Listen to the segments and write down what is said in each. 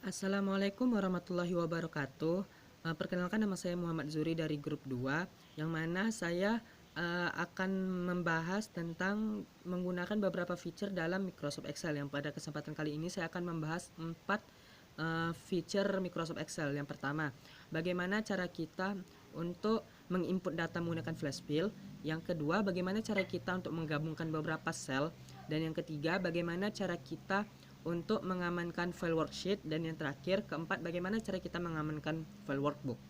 Assalamualaikum warahmatullahi wabarakatuh. Perkenalkan, nama saya Muhammad Zuri dari grup 2, yang mana saya akan membahas tentang menggunakan beberapa feature dalam Microsoft Excel. Yang pada kesempatan kali ini saya akan membahas 4 feature Microsoft Excel. Yang pertama, bagaimana cara kita untuk menginput data menggunakan flash fill. Yang kedua, bagaimana cara kita untuk menggabungkan beberapa sel. Dan yang ketiga, bagaimana cara kita untuk mengamankan file worksheet. Dan yang terakhir, keempat, bagaimana cara kita mengamankan file workbook.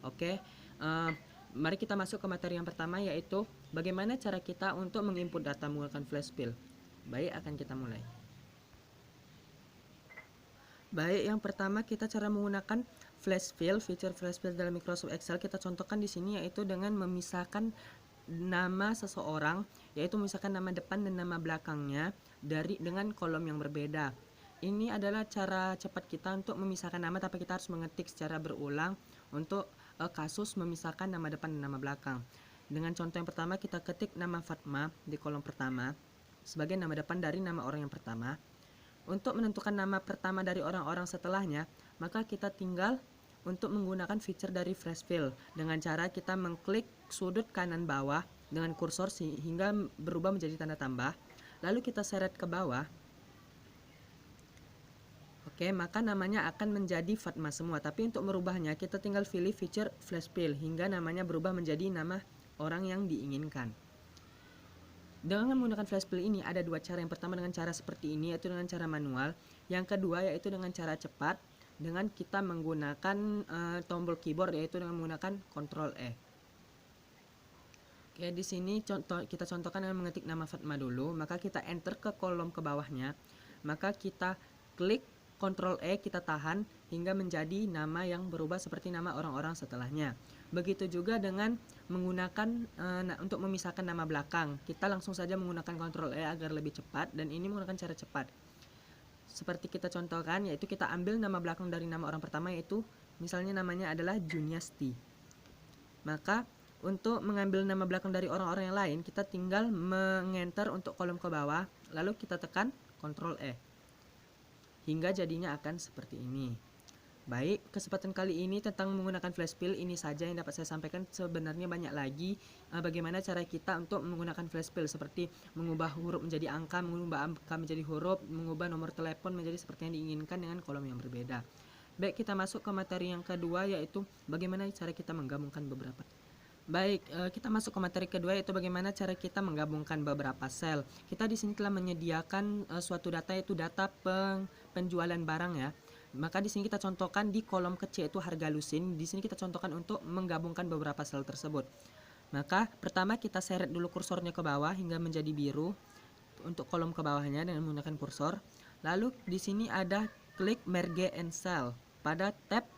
Oke, mari kita masuk ke materi yang pertama, yaitu bagaimana cara kita untuk menginput data menggunakan flash fill. Baik, akan kita mulai. Baik, yang pertama kita cara menggunakan flash fill, feature flash fill dalam Microsoft Excel. Kita contohkan di sini yaitu dengan memisahkan nama seseorang, yaitu memisahkan nama depan dan nama belakangnya dengan kolom yang berbeda. Ini adalah cara cepat kita untuk memisahkan nama, tapi kita harus mengetik secara berulang untuk kasus memisahkan nama depan dan nama belakang. Dengan contoh yang pertama, kita ketik nama Fatma di kolom pertama sebagai nama depan dari nama orang yang pertama. Untuk menentukan nama pertama dari orang-orang setelahnya, maka kita tinggal untuk menggunakan feature dari flash fill dengan cara kita mengklik sudut kanan bawah dengan kursor sehingga berubah menjadi tanda tambah, lalu kita seret ke bawah. Oke, maka namanya akan menjadi Fatma semua, tapi untuk merubahnya kita tinggal pilih feature flash fill hingga namanya berubah menjadi nama orang yang diinginkan. Dengan menggunakan flash fill ini ada dua cara. Yang pertama dengan cara seperti ini, yaitu dengan cara manual. Yang kedua yaitu dengan cara cepat dengan kita menggunakan tombol keyboard, yaitu dengan menggunakan Ctrl E. Oke, di sini kita contohkan dengan mengetik nama Fatma dulu, maka kita enter ke kolom ke bawahnya, maka kita klik Ctrl E, kita tahan hingga menjadi nama yang berubah seperti nama orang-orang setelahnya. Begitu juga dengan menggunakan untuk memisahkan nama belakang, kita langsung saja menggunakan Ctrl E agar lebih cepat, dan ini menggunakan cara cepat. Seperti kita contohkan, yaitu kita ambil nama belakang dari nama orang pertama, yaitu misalnya namanya adalah Juniasti. Maka untuk mengambil nama belakang dari orang-orang yang lain, kita tinggal mengenter untuk kolom ke bawah, lalu kita tekan Ctrl E hingga jadinya akan seperti ini. Baik, kesempatan kali ini tentang menggunakan flash fill ini saja yang dapat saya sampaikan. Sebenarnya banyak lagi bagaimana cara kita untuk menggunakan flash fill, seperti mengubah huruf menjadi angka, mengubah angka menjadi huruf, mengubah nomor telepon menjadi seperti yang diinginkan dengan kolom yang berbeda. Baik, kita masuk ke materi yang kedua, yaitu bagaimana cara kita menggabungkan beberapa. Baik, kita masuk ke materi kedua, yaitu bagaimana cara kita menggabungkan beberapa sel. Kita di sini telah menyediakan suatu data, yaitu data penjualan barang ya. Maka di sini kita contohkan di kolom kecil itu harga lusin. Di sini kita contohkan untuk menggabungkan beberapa sel tersebut. Maka pertama kita seret dulu kursornya ke bawah hingga menjadi biru untuk kolom ke bawahnya dengan menggunakan kursor. Lalu di sini ada klik merge and cell pada tab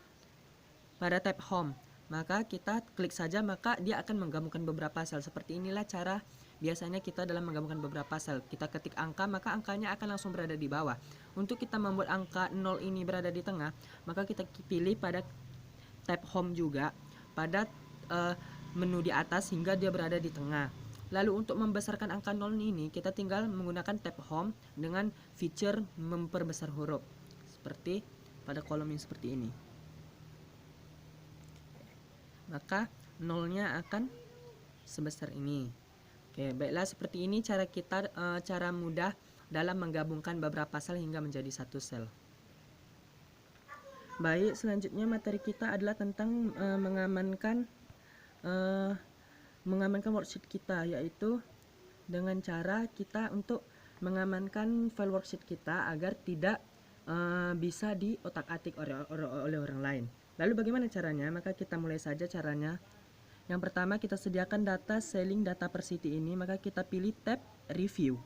home. Maka kita klik saja, maka dia akan menggabungkan beberapa sel. Seperti inilah cara biasanya kita dalam menggabungkan beberapa sel. Kita ketik angka, maka angkanya akan langsung berada di bawah. Untuk kita membuat angka 0 ini berada di tengah, maka kita pilih pada tab home juga pada menu di atas hingga dia berada di tengah. Lalu untuk membesarkan angka 0 ini, kita tinggal menggunakan tab home dengan feature memperbesar huruf seperti pada kolom yang seperti ini. Maka nolnya akan sebesar ini. Oke, baiklah, seperti ini cara kita cara mudah dalam menggabungkan beberapa sel hingga menjadi satu sel. Baik, selanjutnya materi kita adalah tentang mengamankan worksheet kita, yaitu dengan cara kita untuk mengamankan file worksheet kita agar tidak bisa diotak-atik oleh orang lain. Lalu bagaimana caranya? Maka kita mulai saja caranya. Yang pertama, kita sediakan data selling data per city ini, maka kita pilih tab review.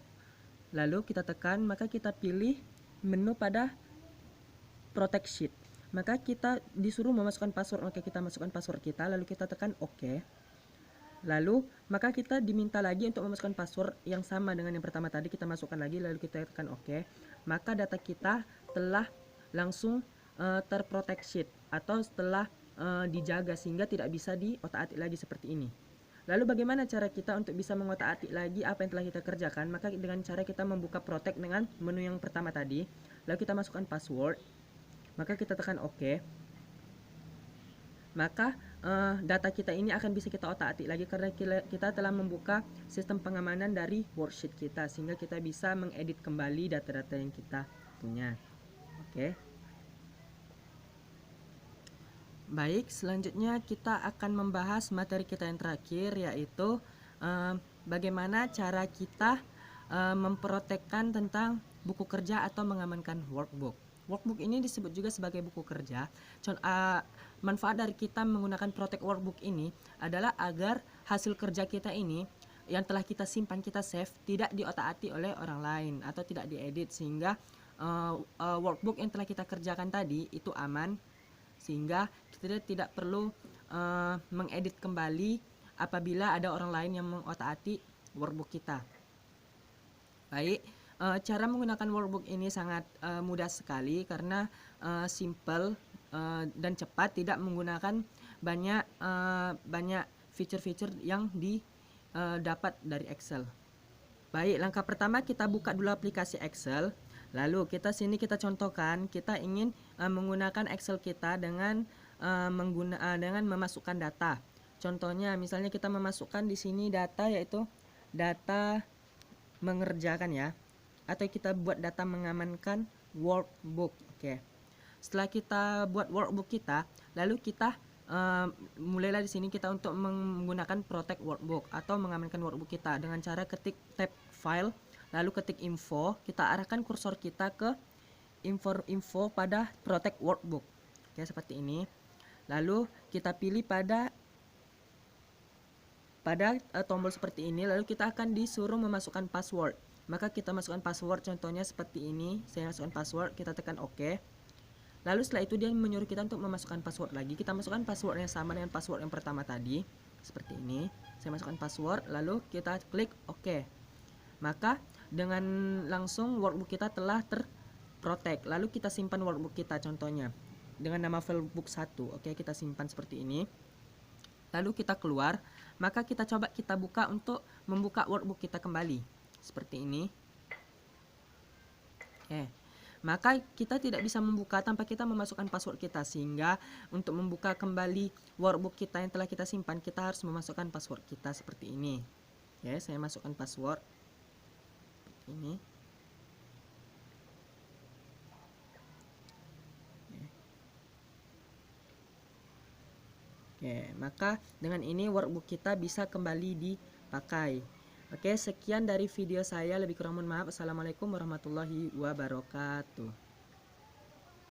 Lalu kita tekan, maka kita pilih menu pada protect sheet. Maka kita disuruh memasukkan password, maka kita masukkan password kita, lalu kita tekan OK. Lalu maka kita diminta lagi untuk memasukkan password yang sama dengan yang pertama tadi, kita masukkan lagi, lalu kita tekan OK. Maka data kita telah langsung terprotect sheet atau setelah dijaga sehingga tidak bisa diotak-atik lagi seperti ini. Lalu bagaimana cara kita untuk bisa mengotak-atik lagi apa yang telah kita kerjakan? Maka dengan cara kita membuka protect dengan menu yang pertama tadi, lalu kita masukkan password. Maka kita tekan OK. Maka data kita ini akan bisa kita otak-atik lagi karena kita telah membuka sistem pengamanan dari worksheet kita, sehingga kita bisa mengedit kembali data-data yang kita punya. Oke. Baik, selanjutnya kita akan membahas materi kita yang terakhir, yaitu bagaimana cara kita memprotekkan tentang buku kerja atau mengamankan workbook. Workbook ini disebut juga sebagai buku kerja. Manfaat dari kita menggunakan protect workbook ini adalah agar hasil kerja kita ini yang telah kita simpan, kita save, tidak diotak-atik oleh orang lain atau tidak diedit, sehingga workbook yang telah kita kerjakan tadi itu aman, sehingga kita tidak perlu mengedit kembali apabila ada orang lain yang mengotak-atik workbook kita. Baik, cara menggunakan workbook ini sangat mudah sekali karena simple dan cepat, tidak menggunakan banyak fitur-fitur yang didapat dari Excel. Baik, langkah pertama kita buka dulu aplikasi Excel. Lalu kita contohkan kita ingin menggunakan Excel kita dengan memasukkan data. Contohnya misalnya kita memasukkan di sini data, yaitu data mengerjakan ya, atau kita buat data mengamankan workbook. Oke. Setelah kita buat workbook kita, lalu kita mulailah di sini kita untuk menggunakan protect workbook atau mengamankan workbook kita dengan cara ketik tab file, lalu ketik info, kita arahkan kursor kita ke info pada protect workbook. Oke, seperti ini. Lalu kita pilih pada tombol seperti ini, lalu kita akan disuruh memasukkan password. Maka kita masukkan password, contohnya seperti ini. Saya masukkan password, kita tekan OK. Lalu setelah itu dia menyuruh kita untuk memasukkan password lagi. Kita masukkan password yang sama dengan password yang pertama tadi, seperti ini. Saya masukkan password, lalu kita klik OK. Maka dengan langsung workbook kita telah terprotect. Lalu kita simpan workbook kita, contohnya dengan nama file book 1. Oke, kita simpan seperti ini. Lalu kita keluar, maka kita coba kita buka untuk membuka workbook kita kembali seperti ini. Maka kita tidak bisa membuka tanpa kita memasukkan password kita, sehingga untuk membuka kembali workbook kita yang telah kita simpan, kita harus memasukkan password kita seperti ini. Saya masukkan password ini. Maka dengan ini workbook kita bisa kembali dipakai. Sekian dari video saya, lebih kurang mohon maaf. Assalamualaikum warahmatullahi wabarakatuh.